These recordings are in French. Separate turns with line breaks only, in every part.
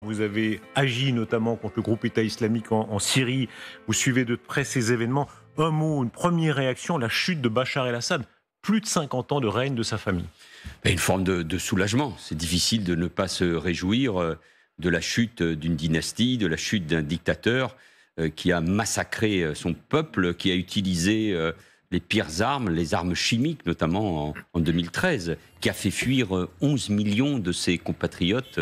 Vous avez agi notamment contre le groupe État islamique en Syrie. Vous suivez de près ces événements. Un mot, une première réaction, la chute de Bachar el-Assad. Plus de 50 ans de règne de sa famille.
Une forme de soulagement. C'est difficile de ne pas se réjouir de la chute d'une dynastie, de la chute d'un dictateur qui a massacré son peuple, qui a utilisé les pires armes, les armes chimiques, notamment en 2013, qui a fait fuir 11 millions de ses compatriotes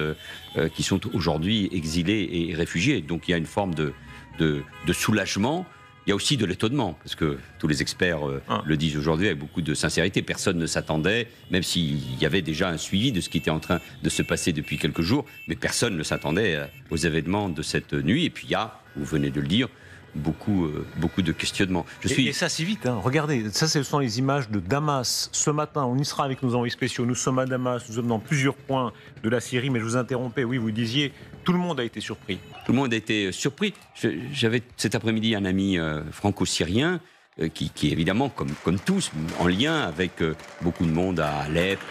qui sont aujourd'hui exilés et réfugiés. Donc il y a une forme de soulagement. Il y a aussi de l'étonnement, parce que tous les experts le disent aujourd'hui avec beaucoup de sincérité. Personne ne s'attendait, même s'il y avait déjà un suivi de ce qui était en train de se passer depuis quelques jours, mais personne ne s'attendait aux événements de cette nuit. Et puis il y a, vous venez de le dire, beaucoup de questionnements.
Et ça si vite, hein. Regardez, ça ce sont les images de Damas. Ce matin, on y sera avec nos envoyés spéciaux. Nous sommes à Damas, nous sommes dans plusieurs points de la Syrie, mais je vous interrompais, oui, vous disiez, tout le monde a été surpris.
Tout le monde a été surpris. J'avais cet après-midi un ami franco-syrien qui évidemment, comme tous, en lien avec beaucoup de monde à Alep,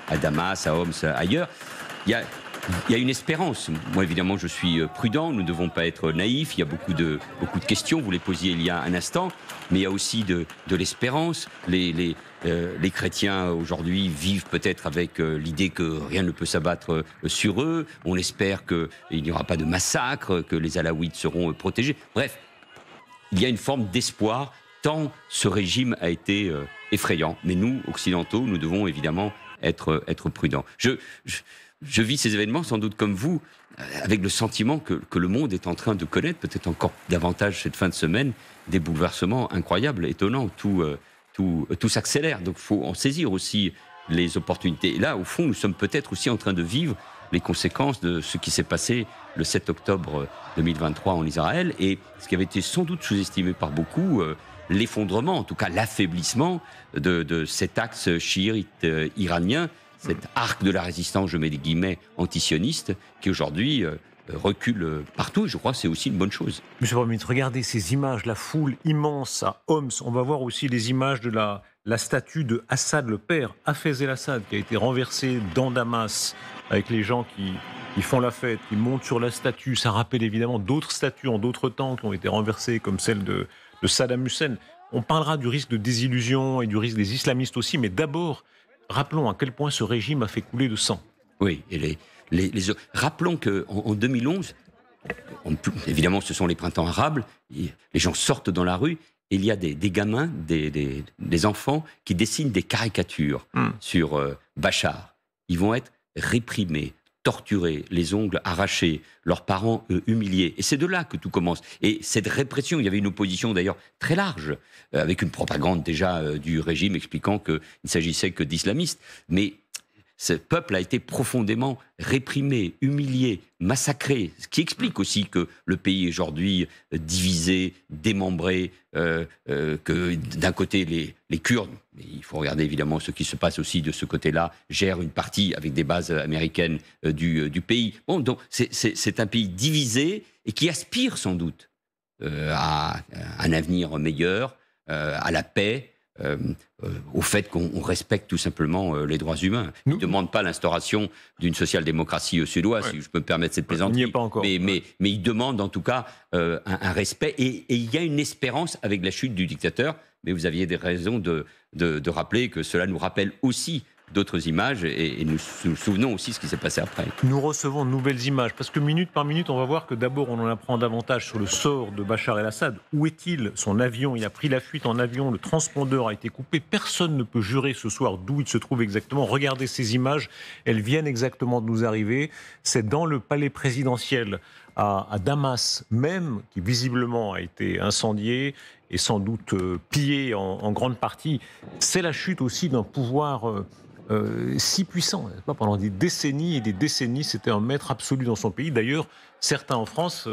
à Damas, à Homs, ailleurs. Il y a une espérance. Moi, évidemment, je suis prudent. Nous ne devons pas être naïfs. Il y a beaucoup de questions. Vous les posiez il y a un instant. Mais il y a aussi de l'espérance. Les chrétiens, aujourd'hui, vivent peut-être avec l'idée que rien ne peut s'abattre sur eux. On espère qu'il n'y aura pas de massacre, que les alaouites seront protégés. Bref, il y a une forme d'espoir, tant ce régime a été effrayant. Mais nous, occidentaux, nous devons évidemment être prudents. Je vis ces événements, sans doute comme vous, avec le sentiment que le monde est en train de connaître, peut-être encore davantage cette fin de semaine, des bouleversements incroyables, étonnants. Tout s'accélère, donc il faut en saisir aussi les opportunités. Et là, au fond, nous sommes peut-être aussi en train de vivre les conséquences de ce qui s'est passé le 7 octobre 2023 en Israël, et ce qui avait été sans doute sous-estimé par beaucoup, l'effondrement, en tout cas l'affaiblissement de cet axe chiite iranien, cet arc de la résistance, je mets des guillemets, antisioniste, qui aujourd'hui recule partout, et je crois que c'est aussi une bonne chose.
Monsieur le Premier ministre, regardez ces images, la foule immense à Homs. On va voir aussi les images de la statue de Assad, le père, Hafez el-Assad, qui a été renversée dans Damas, avec les gens qui font la fête, qui montent sur la statue. Ça rappelle évidemment d'autres statues en d'autres temps qui ont été renversées, comme celle de Saddam Hussein. On parlera du risque de désillusion et du risque des islamistes aussi, mais d'abord, rappelons à quel point ce régime a fait couler de sang.
Oui, et rappelons qu'en 2011, évidemment ce sont les printemps arabes, les gens sortent dans la rue, et il y a des gamins, des enfants qui dessinent des caricatures sur Bachar. Ils vont être réprimés, torturés, les ongles arrachés, leurs parents humiliés. Et c'est de là que tout commence. Et cette répression, il y avait une opposition d'ailleurs très large, avec une propagande déjà du régime expliquant qu'il ne s'agissait que d'islamistes. Mais ce peuple a été profondément réprimé, humilié, massacré, ce qui explique aussi que le pays est aujourd'hui divisé, démembré, que d'un côté les Kurdes, mais il faut regarder évidemment ce qui se passe aussi de ce côté-là, gèrent une partie avec des bases américaines du pays. Bon, donc c'est un pays divisé et qui aspire sans doute à un avenir meilleur, à la paix, au fait qu'on respecte tout simplement les droits humains. Ils ne demandent pas l'instauration d'une social-démocratie suédoise, si je peux me permettre cette plaisanterie.
On n'y est pas encore.
Mais ils demandent en tout cas un respect. Et il y a une espérance avec la chute du dictateur. Mais vous aviez des raisons de rappeler que cela nous rappelle aussi d'autres images, et nous nous souvenons aussi ce qui s'est passé après.
Nous recevons de nouvelles images, parce que minute par minute, on va voir que d'abord, on en apprend davantage sur le sort de Bachar el-Assad. Où est-il? Son avion, il a pris la fuite en avion, le transpondeur a été coupé. Personne ne peut jurer ce soir d'où il se trouve exactement. Regardez ces images, elles viennent exactement de nous arriver. C'est dans le palais présidentiel à Damas même, qui visiblement a été incendié et sans doute pillé en grande partie. C'est la chute aussi d'un pouvoir si puissant. Pas pendant des décennies et des décennies, c'était un maître absolu dans son pays. D'ailleurs, certains en France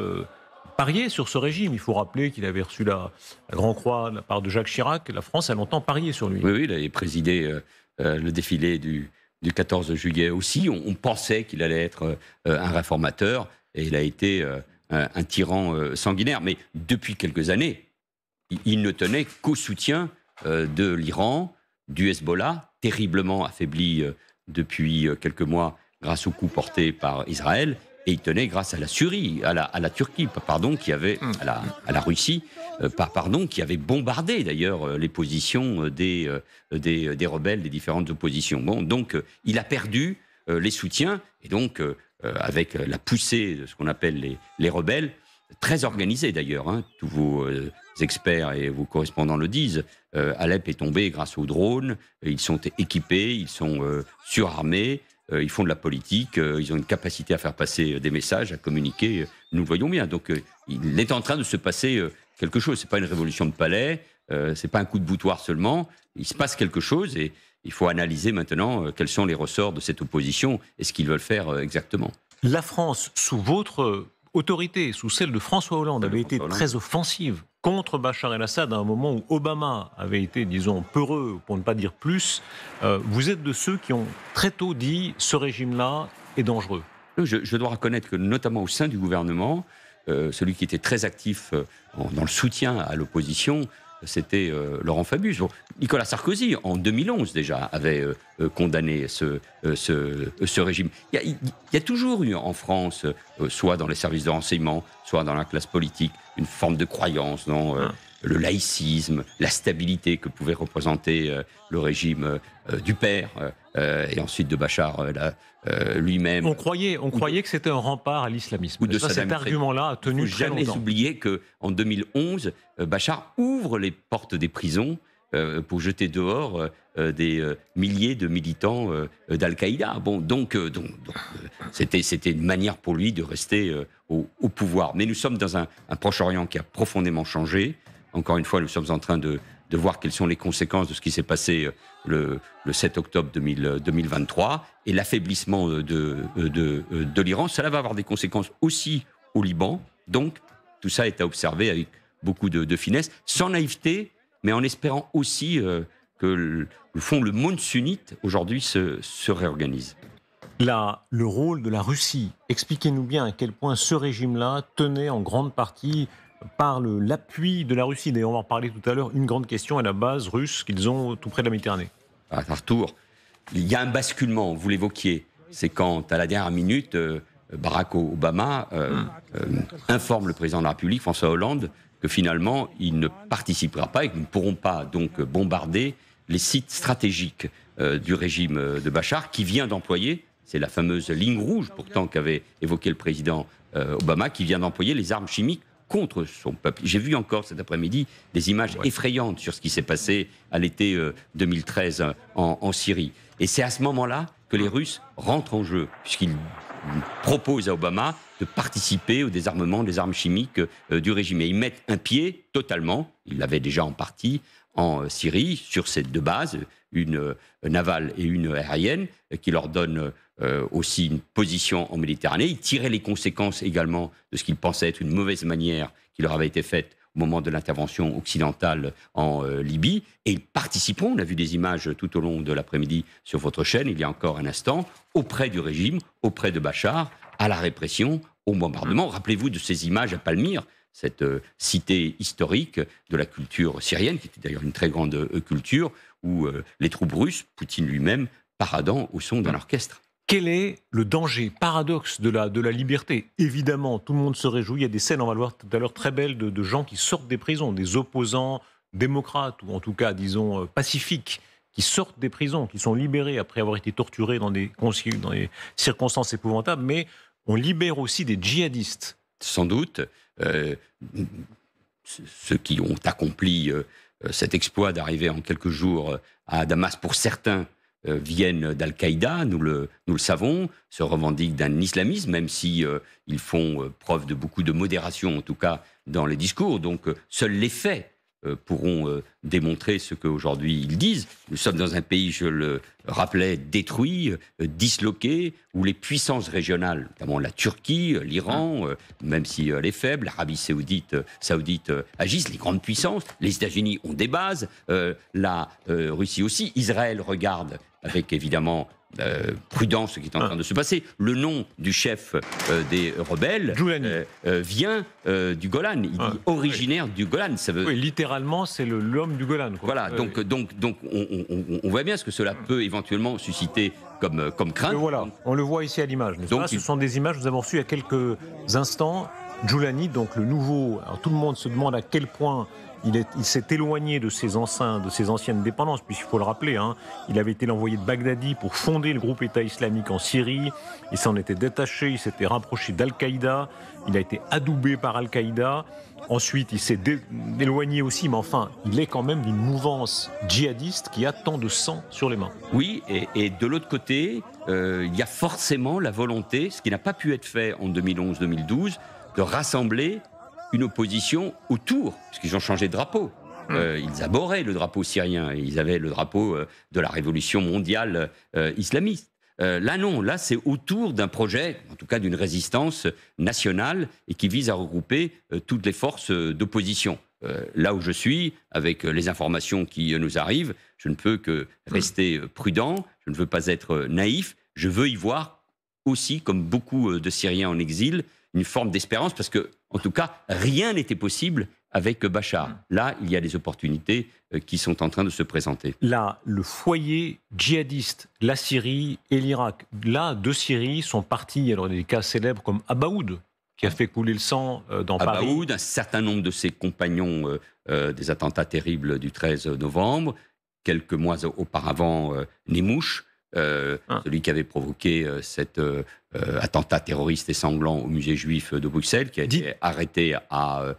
pariaient sur ce régime. Il faut rappeler qu'il avait reçu la Grande Croix de la part de Jacques Chirac. La France a longtemps parié sur lui.
Oui, il avait présidé le défilé du 14 juillet aussi. On pensait qu'il allait être un réformateur, et il a été un tyran sanguinaire. Mais depuis quelques années, il ne tenait qu'au soutien de l'Iran, du Hezbollah, terriblement affaibli depuis quelques mois grâce aux coups portés par Israël, et il tenait grâce à la Syrie, à la Turquie, pardon, qui avait, à la Russie, pardon, qui avait bombardé d'ailleurs les positions des rebelles, des différentes oppositions. Bon, donc il a perdu les soutiens, et donc avec la poussée de ce qu'on appelle les rebelles, très organisés d'ailleurs, hein, tous vos experts et vos correspondants le disent, Alep est tombé grâce aux drones, ils sont équipés, ils sont surarmés, ils font de la politique, ils ont une capacité à faire passer des messages, à communiquer, nous le voyons bien. Donc il est en train de se passer quelque chose, c'est pas une révolution de palais, c'est pas un coup de boutoir seulement, il se passe quelque chose et il faut analyser maintenant quels sont les ressorts de cette opposition et ce qu'ils veulent faire exactement.
La France, sous votre autorité, sous celle de François Hollande, avait été très offensive contre Bachar el-Assad à un moment où Obama avait été, disons, peureux, pour ne pas dire plus. Vous êtes de ceux qui ont très tôt dit ce régime-là est dangereux.
Je dois reconnaître que, notamment au sein du gouvernement, celui qui était très actif dans le soutien à l'opposition, c'était Laurent Fabius. Bon, Nicolas Sarkozy, en 2011 déjà, avait condamné ce régime. Il y a toujours eu en France, soit dans les services de renseignement, soit dans la classe politique, une forme de croyance dans le laïcisme, la stabilité que pouvait représenter le régime du père et ensuite de Bachar lui-même.
On croyait que c'était un rempart à l'islamisme.
Ou de
cet argument-là a tenu très longtemps.
Il ne faut jamais oublier qu'en 2011, Bachar ouvre les portes des prisons pour jeter dehors des milliers de militants d'Al-Qaïda. Bon, donc c'était une manière pour lui de rester au pouvoir. Mais nous sommes dans un Proche-Orient qui a profondément changé. Encore une fois, nous sommes en train de voir quelles sont les conséquences de ce qui s'est passé le 7 octobre 2023 et l'affaiblissement de l'Iran. Cela va avoir des conséquences aussi au Liban. Donc, tout ça est à observer avec beaucoup de finesse, sans naïveté, mais en espérant aussi que le monde sunnite, aujourd'hui, se réorganise.
Le rôle de la Russie, expliquez-nous bien à quel point ce régime-là tenait en grande partie par l'appui de la Russie. D'ailleurs, on va en reparler tout à l'heure. Une grande question à la base russe qu'ils ont tout près de la Méditerranée.
Arthur, il y a un basculement, vous l'évoquiez. C'est quand, à la dernière minute, Barack Obama informe le président de la République, François Hollande, que finalement, il ne participera pas et que nous ne pourrons pas donc bombarder les sites stratégiques du régime de Bachar, qui vient d'employer, c'est la fameuse ligne rouge pourtant qu'avait évoqué le président Obama, qui vient d'employer les armes chimiques contre son peuple. J'ai vu encore cet après-midi des images effrayantes sur ce qui s'est passé à l'été 2013 en Syrie. Et c'est à ce moment-là que les Russes rentrent en jeu, puisqu'ils proposent à Obama de participer au désarmement des armes chimiques du régime. Et ils mettent un pied totalement, ils l'avaient déjà en partie, en Syrie, sur ces deux bases, une navale et une aérienne, qui leur donnent aussi une position en Méditerranée. Ils tiraient les conséquences également de ce qu'ils pensaient être une mauvaise manière qui leur avait été faite au moment de l'intervention occidentale en Libye. Et ils participeront, on a vu des images tout au long de l'après-midi sur votre chaîne, il y a encore un instant, auprès du régime, auprès de Bachar, à la répression, au bombardement. Rappelez-vous de ces images à Palmyre, cette cité historique de la culture syrienne, qui était d'ailleurs une très grande culture, où les troupes russes, Poutine lui-même, paradant au son d'un orchestre.
Quel est le danger, paradoxe de la liberté? Évidemment, tout le monde se réjouit. Il y a des scènes, on va le voir tout à l'heure, très belles de gens qui sortent des prisons, des opposants démocrates, ou en tout cas, disons, pacifiques, qui sortent des prisons, qui sont libérés après avoir été torturés dans des circonstances épouvantables. Mais on libère aussi des djihadistes.
Sans doute, ceux qui ont accompli cet exploit d'arriver en quelques jours à Damas, pour certains, viennent d'Al-Qaïda, nous le savons, se revendiquent d'un islamisme, même si ils font preuve de beaucoup de modération, en tout cas dans les discours. Donc seuls les faits pourront démontrer ce qu'aujourd'hui ils disent. Nous sommes dans un pays, je le rappelais, détruit, disloqué, où les puissances régionales, notamment la Turquie, l'Iran, même si elle est faible, l'Arabie saoudite agissent, les grandes puissances, les États-Unis ont des bases, la Russie aussi, Israël regarde avec évidemment prudence ce qui est en train de se passer. Le nom du chef des rebelles vient du Golan. Il dit originaire du Golan. Ça veut...
Oui, littéralement, c'est l'homme du Golan.
Voilà, donc on voit bien ce que cela peut éventuellement éventuellement susciter comme crainte.
Et voilà, on le voit ici à l'image. Donc, ce sont des images que nous avons reçues il y a quelques instants. Giuliani, donc le nouveau. Alors, tout le monde se demande à quel point il s'est éloigné de ses anciennes dépendances, puisqu'il faut le rappeler, il avait été l'envoyé de Baghdadi pour fonder le groupe État islamique en Syrie. Il s'en était détaché, il s'était rapproché d'Al-Qaïda, il a été adoubé par Al-Qaïda. Ensuite, il s'est éloigné aussi, mais enfin, il est quand même d'une mouvance djihadiste qui a tant de sang sur les mains.
Oui, et de l'autre côté, il y a forcément la volonté, ce qui n'a pas pu être fait en 2011-2012, de rassembler une opposition autour, puisqu'ils ont changé de drapeau. Ils abordaient le drapeau syrien, ils avaient le drapeau de la révolution mondiale islamiste. Là non, là c'est autour d'un projet, en tout cas d'une résistance nationale, et qui vise à regrouper toutes les forces d'opposition. Là où je suis, avec les informations qui nous arrivent, je ne peux que rester prudent, je ne veux pas être naïf, je veux y voir aussi, comme beaucoup de Syriens en exil, une forme d'espérance, parce que, en tout cas, rien n'était possible avec Bachar. Là, il y a des opportunités qui sont en train de se présenter.
Là, le foyer djihadiste, la Syrie et l'Irak. Là, deux Syries sont partis, alors des cas célèbres comme Abaoud, qui a fait couler le sang dans Paris.
Abaoud, un certain nombre de ses compagnons des attentats terribles du 13 novembre, quelques mois auparavant, Nemouche, celui qui avait provoqué cet attentat terroriste et sanglant au musée juif de Bruxelles, qui a été arrêté à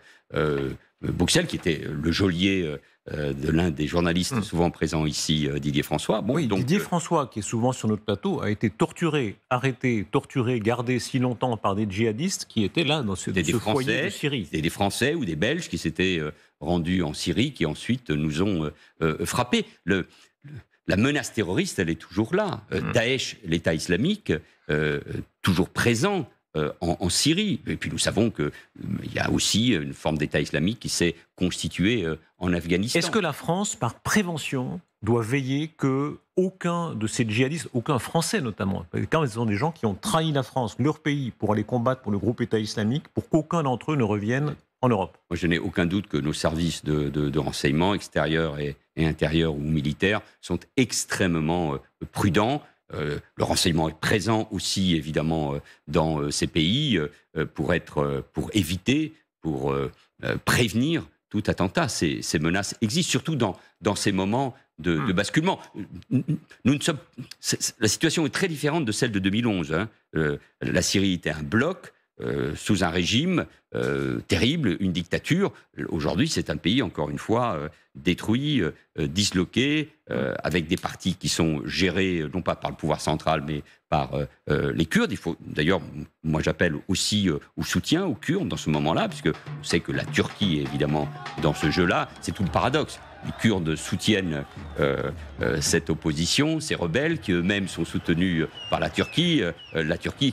Bruxelles, qui était le geôlier de l'un des journalistes souvent présents ici, Didier François.
Bon, oui, donc, Didier François, qui est souvent sur notre plateau, a été torturé, arrêté, torturé, gardé si longtemps par des djihadistes qui étaient là dans ce foyer de Syrie.
C'était des Français ou des Belges qui s'étaient rendus en Syrie, qui ensuite nous ont frappés. La menace terroriste, elle est toujours là. Daesh, l'État islamique, toujours présent en Syrie. Et puis nous savons qu'il y a aussi une forme d'État islamique qui s'est constituée en Afghanistan.
Est-ce que la France, par prévention, doit veiller que aucun de ces djihadistes, aucun Français notamment, quand ce sont des gens qui ont trahi la France, leur pays, pour aller combattre pour le groupe État islamique, pour qu'aucun d'entre eux ne revienne en Europe?
Moi, je n'ai aucun doute que nos services de renseignement, extérieurs et intérieurs ou militaires, sont extrêmement prudents. Le renseignement est présent aussi, évidemment, dans ces pays pour éviter, pour prévenir tout attentat. Ces menaces existent, surtout dans ces moments de basculement. La situation est très différente de celle de 2011. La Syrie était un bloc, sous un régime terrible, une dictature. Aujourd'hui, c'est un pays, encore une fois, détruit, disloqué, avec des partis qui sont gérés, non pas par le pouvoir central, mais par les Kurdes. D'ailleurs, moi j'appelle aussi au soutien aux Kurdes dans ce moment-là, puisque on sait que la Turquie est évidemment dans ce jeu-là. C'est tout le paradoxe. Les Kurdes soutiennent cette opposition, ces rebelles qui eux-mêmes sont soutenus par la Turquie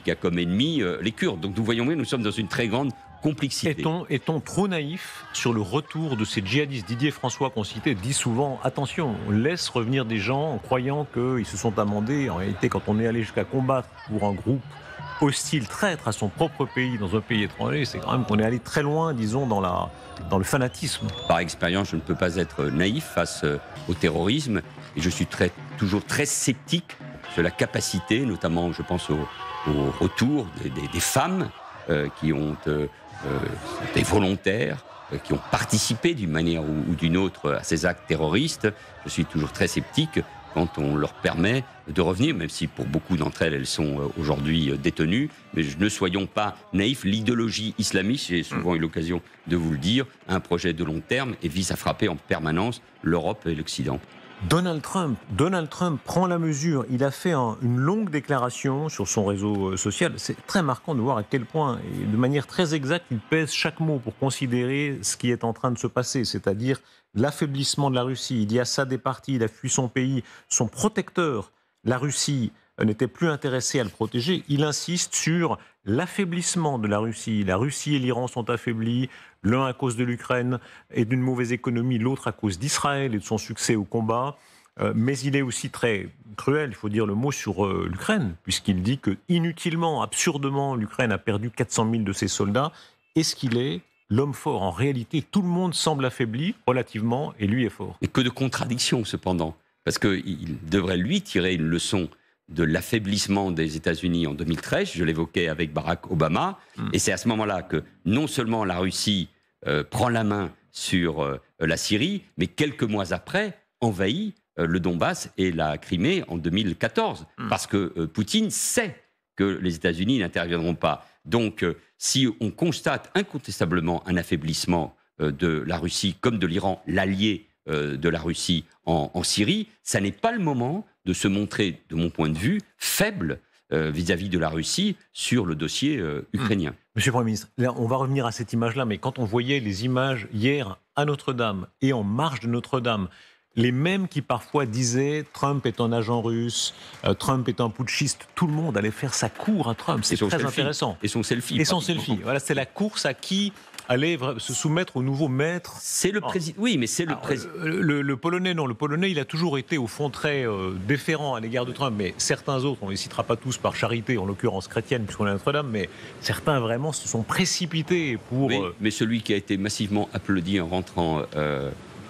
qui a comme ennemi les Kurdes. Donc nous voyons bien, nous sommes dans une très grande complexité.
Est-on trop naïf sur le retour de ces djihadistes? Didier François, qu'on citait, dit souvent, attention, on laisse revenir des gens en croyant qu'ils se sont amendés. En réalité, quand on est allé jusqu'à combattre pour un groupe hostile, traître à son propre pays, dans un pays étranger, c'est quand même qu'on est allé très loin, disons, dans le fanatisme.
Par expérience, je ne peux pas être naïf face au terrorisme, et je suis toujours très sceptique sur la capacité, notamment, je pense au retour des femmes qui ont des volontaires, qui ont participé d'une manière ou d'une autre à ces actes terroristes. Je suis toujours très sceptique quand on leur permet de revenir, même si pour beaucoup d'entre elles, elles sont aujourd'hui détenues. Mais ne soyons pas naïfs. L'idéologie islamiste, j'ai souvent eu l'occasion de vous le dire, a un projet de long terme et vise à frapper en permanence l'Europe et l'Occident.
Donald Trump prend la mesure. Il a fait une longue déclaration sur son réseau social. C'est très marquant de voir à quel point, et de manière très exacte, il pèse chaque mot pour considérer ce qui est en train de se passer, c'est-à-dire l'affaiblissement de la Russie. Il dit Assad est parti, il a fui son pays. Son protecteur, la Russie, n'était plus intéressé à le protéger. Il insiste sur l'affaiblissement de la Russie. La Russie et l'Iran sont affaiblis, l'un à cause de l'Ukraine et d'une mauvaise économie, l'autre à cause d'Israël et de son succès au combat. Mais il est aussi très cruel, il faut dire le mot, sur l'Ukraine, puisqu'il dit que inutilement, absurdement, l'Ukraine a perdu 400 000 de ses soldats. Est-ce qu'il est l'homme fort? En réalité, tout le monde semble affaibli relativement, et lui est fort.
Et que de contradictions, cependant. parce qu'il devrait, lui, tirer une leçon de l'affaiblissement des États-Unis en 2013, je l'évoquais avec Barack Obama, et c'est à ce moment-là que non seulement la Russie prend la main sur la Syrie, mais quelques mois après, envahit le Donbass et la Crimée en 2014, parce que Poutine sait que les États-Unis n'interviendront pas. Donc, si on constate incontestablement un affaiblissement de la Russie comme de l'Iran, l'allié de la Russie en Syrie, ça n'est pas le moment de se montrer, de mon point de vue, faible vis-à-vis de la Russie sur le dossier ukrainien.
Monsieur le Premier ministre, là, on va revenir à cette image-là, mais quand on voyait les images hier à Notre-Dame et en marge de Notre-Dame, les mêmes qui parfois disaient Trump est un agent russe, Trump est un putschiste, tout le monde allait faire sa cour à Trump. C'est très intéressant.
Et son selfie.
Et son selfie. Voilà, c'est la course à qui allait se soumettre au nouveau maître.
C'est le président. Oui, mais c'est le président.
Le Polonais, non. Le Polonais, il a toujours été, au fond, très déférent à l'égard de Trump. Mais certains autres, on ne les citera pas tous par charité, en l'occurrence chrétienne, puisqu'on est à Notre-Dame, mais certains vraiment se sont précipités pour.
Oui, mais celui qui a été massivement applaudi en rentrant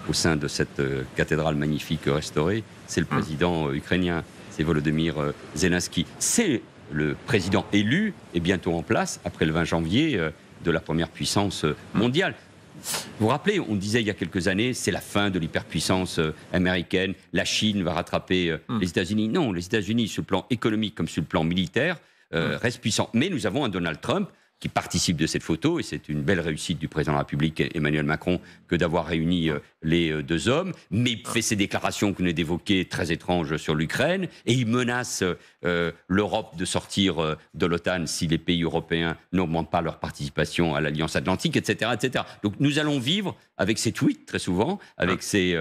au sein de cette cathédrale magnifique restaurée, c'est le président ukrainien, c'est Volodymyr Zelensky. C'est le président élu et bientôt en place, après le 20 janvier, de la première puissance mondiale. Vous vous rappelez, on disait il y a quelques années, c'est la fin de l'hyperpuissance américaine, la Chine va rattraper les États-Unis. Non, les États-Unis, sur le plan économique comme sur le plan militaire, restent puissants. Mais nous avons un Donald Trump qui participe de cette photo, et c'est une belle réussite du président de la République, Emmanuel Macron, que d'avoir réuni les deux hommes, mais il fait ces déclarations que vous venez d'évoquer, très étranges sur l'Ukraine, et il menace l'Europe de sortir de l'OTAN si les pays européens n'augmentent pas leur participation à l'Alliance Atlantique, etc., etc. Donc nous allons vivre avec ces tweets, très souvent, avec ces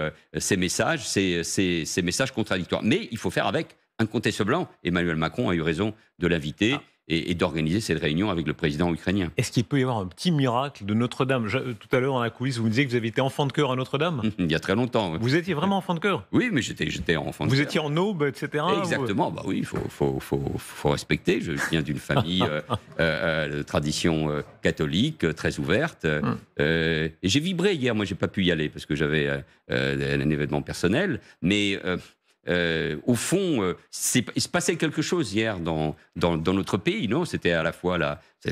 messages, ces messages contradictoires. Mais il faut faire avec. Incontestablement, Emmanuel Macron a eu raison de l'inviter et d'organiser cette réunion avec le président ukrainien.
Est-ce qu'il peut y avoir un petit miracle de Notre-Dame ? Tout à l'heure, dans la coulisse, vous me disiez que vous avez été enfant de chœur à Notre-Dame ?
Il y a très longtemps.
Vous étiez vraiment enfant de chœur ?
Oui, mais j'étais enfant de chœur.
Vous étiez en aube, etc.
Exactement. Bah oui, il faut respecter. Je viens d'une famille de tradition catholique, très ouverte. Et j'ai vibré hier. Moi, j'ai pas pu y aller parce que j'avais un événement personnel. Mais au fond, il se passait quelque chose hier dans notre pays, non ? C'était à la fois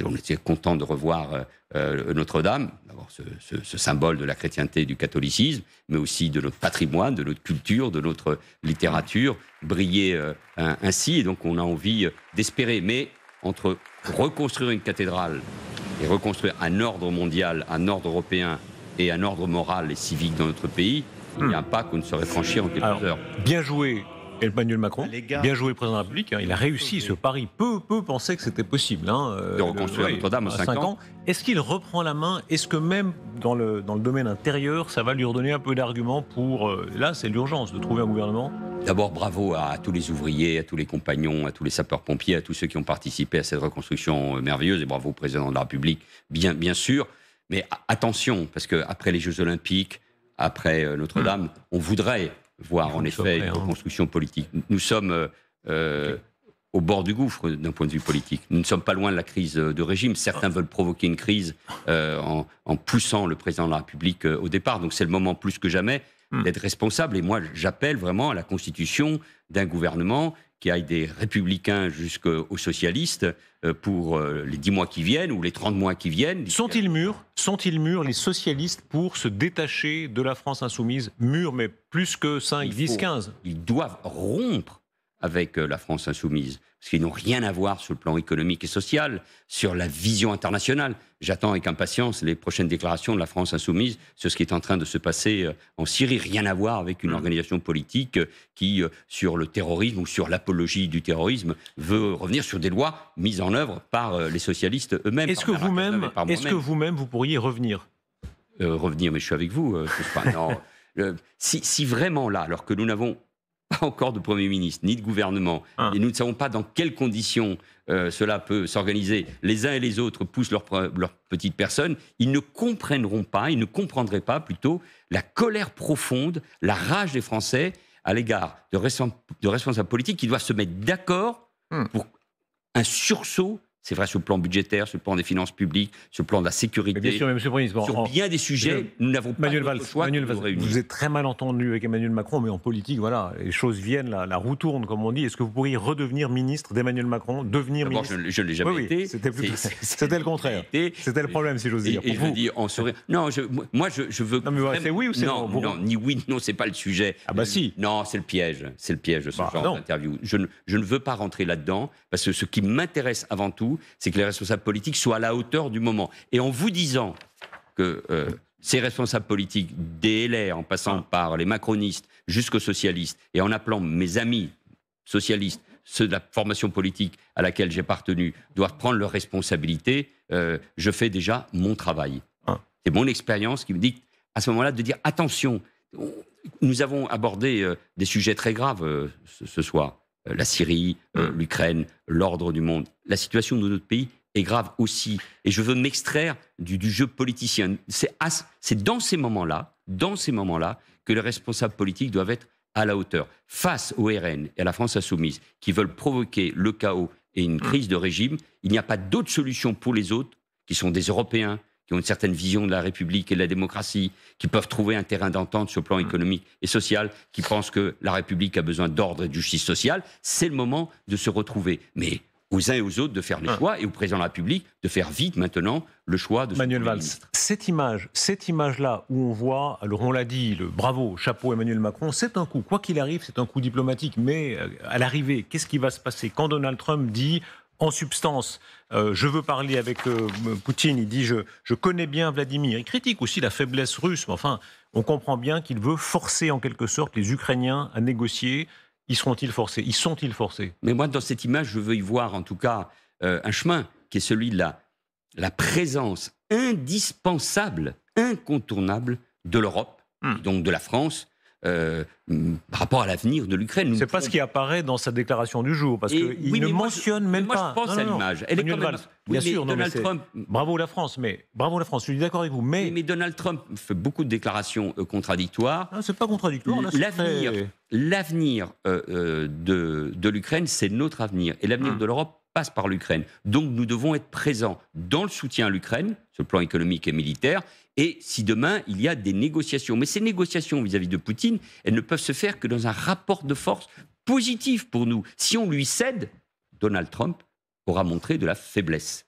on était content de revoir Notre-Dame, d'avoir ce symbole de la chrétienté, du catholicisme, mais aussi de notre patrimoine, de notre culture, de notre littérature, briller ainsi. Et donc, on a envie d'espérer. Mais entre reconstruire une cathédrale et reconstruire un ordre mondial, un ordre européen et un ordre moral et civique dans notre pays, il y a un pas qu'on ne saurait franchir en quelques heures.
Bien joué Emmanuel Macron, bien joué le président de la République. Il a réussi ce pari. Peu pensaient que c'était possible.
De reconstruire Notre-Dame en 5 ans.
Est-ce qu'il reprend la main ? Est-ce que même dans le domaine intérieur, ça va lui redonner un peu d'arguments pour... là, c'est l'urgence de trouver un gouvernement ?
D'abord, bravo à tous les ouvriers, à tous les compagnons, à tous les sapeurs-pompiers, à tous ceux qui ont participé à cette reconstruction merveilleuse. Et bravo au président de la République, bien sûr. Mais attention, parce qu'après les Jeux Olympiques, après Notre-Dame, on voudrait voir en effet une reconstruction politique. Nous sommes au bord du gouffre d'un point de vue politique. Nous ne sommes pas loin de la crise de régime. Certains veulent provoquer une crise en poussant le président de la République au départ. Donc c'est le moment plus que jamais d'être responsable. Et moi, j'appelle vraiment à la constitution d'un gouvernement qui aille des républicains jusqu'aux socialistes pour les 10 mois qui viennent ou les 30 mois qui viennent.
Sont-ils mûrs, les socialistes, pour se détacher de la France insoumise ? Mûrs, mais plus que 5, 10, 15 ?
Ils doivent rompre avec la France insoumise, parce qu'ils n'ont rien à voir sur le plan économique et social, sur la vision internationale. J'attends avec impatience les prochaines déclarations de la France insoumise sur ce qui est en train de se passer en Syrie. Rien à voir avec une organisation politique qui, sur le terrorisme ou sur l'apologie du terrorisme, veut revenir sur des lois mises en œuvre par les socialistes eux-mêmes.
Est-ce que vous-même, vous pourriez revenir ?
Revenir, mais je suis avec vous. Non. Si vraiment là, alors que nous n'avons pas encore de Premier ministre, ni de gouvernement, et nous ne savons pas dans quelles conditions cela peut s'organiser, les uns et les autres poussent leur petite personne, ils ne comprendront pas, ils ne comprendraient pas plutôt la colère profonde, la rage des Français à l'égard de responsables politiques qui doivent se mettre d'accord pour un sursaut C'est vrai sur le plan budgétaire, sur le plan des finances publiques, sur le plan de la sécurité.
Mais bien sûr, mais monsieur le Premier ministre,
sur bien des sujets, nous n'avons pas d'autre choix que de nous réunir.
Vous êtes très mal entendu avec Emmanuel Macron, mais en politique, voilà, les choses viennent, la roue tourne, comme on dit. Est-ce que vous pourriez redevenir ministre d'Emmanuel Macron, devenir
D'abord,
ministre?
je ne l'ai jamais été.
C'était le contraire. C'était le problème, si j'ose dire.
Et je veux dire, en sourire. Non, moi, je veux.
Non, mais c'est oui ou c'est non?
Non, ni oui, ni non, c'est pas le sujet.
Ah bah si.
Non, c'est le piège. C'est le piège de ce genre d'interview. Je ne veux pas rentrer là-dedans, parce que ce qui m'intéresse avant tout, c'est que les responsables politiques soient à la hauteur du moment. Et en vous disant que ces responsables politiques, des LR, en passant par les macronistes jusqu'aux socialistes, et en appelant mes amis socialistes, ceux de la formation politique à laquelle j'ai appartenu, doivent prendre leurs responsabilités, je fais déjà mon travail. C'est mon expérience qui me dit, à ce moment-là, de dire attention, nous avons abordé des sujets très graves ce soir. La Syrie, l'Ukraine, l'ordre du monde. La situation de notre pays est grave aussi. Et je veux m'extraire du jeu politicien. C'est dans ces moments-là que les responsables politiques doivent être à la hauteur. Face au RN et à la France insoumise, qui veulent provoquer le chaos et une crise de régime, il n'y a pas d'autre solution pour les autres, qui sont des Européens, qui ont une certaine vision de la République et de la démocratie, qui peuvent trouver un terrain d'entente sur le plan économique et social, qui pensent que la République a besoin d'ordre et de justice sociale. C'est le moment de se retrouver. Mais aux uns et aux autres de faire les choix, et au président de la République de faire vite maintenant le choix de son
Manuel Valls.
ministre.
Cette image-là où on voit, alors on l'a dit, le bravo, chapeau Emmanuel Macron, c'est un coup, quoi qu'il arrive, c'est un coup diplomatique, mais à l'arrivée, qu'est-ce qui va se passer quand Donald Trump dit, en substance, je veux parler avec Poutine, il dit je connais bien Vladimir, il critique aussi la faiblesse russe, mais enfin, on comprend bien qu'il veut forcer en quelque sorte les Ukrainiens à négocier. Y seront-ils forcés? Y sont-ils forcés?
Mais moi, dans cette image, je veux y voir en tout cas un chemin qui est celui de la présence indispensable, incontournable de l'Europe, donc de la France, par rapport à l'avenir de l'Ukraine.
C'est pas ce qui apparaît dans sa déclaration du jour, parce qu'il ne mentionne même pas.
Moi, je pense à l'image. Elle est quand même...
Bien sûr,
Donald Trump...
Bravo la France, je suis d'accord avec vous. Mais
Donald Trump fait beaucoup de déclarations contradictoires.
C'est pas contradictoire.
L'avenir de l'Ukraine, c'est notre avenir. Et l'avenir de l'Europe passe par l'Ukraine. Donc nous devons être présents dans le soutien à l'Ukraine, sur le plan économique et militaire, et si demain il y a des négociations. Mais ces négociations vis-à-vis de Poutine, elles ne peuvent se faire que dans un rapport de force positif pour nous. Si on lui cède, Donald Trump aura montré de la faiblesse.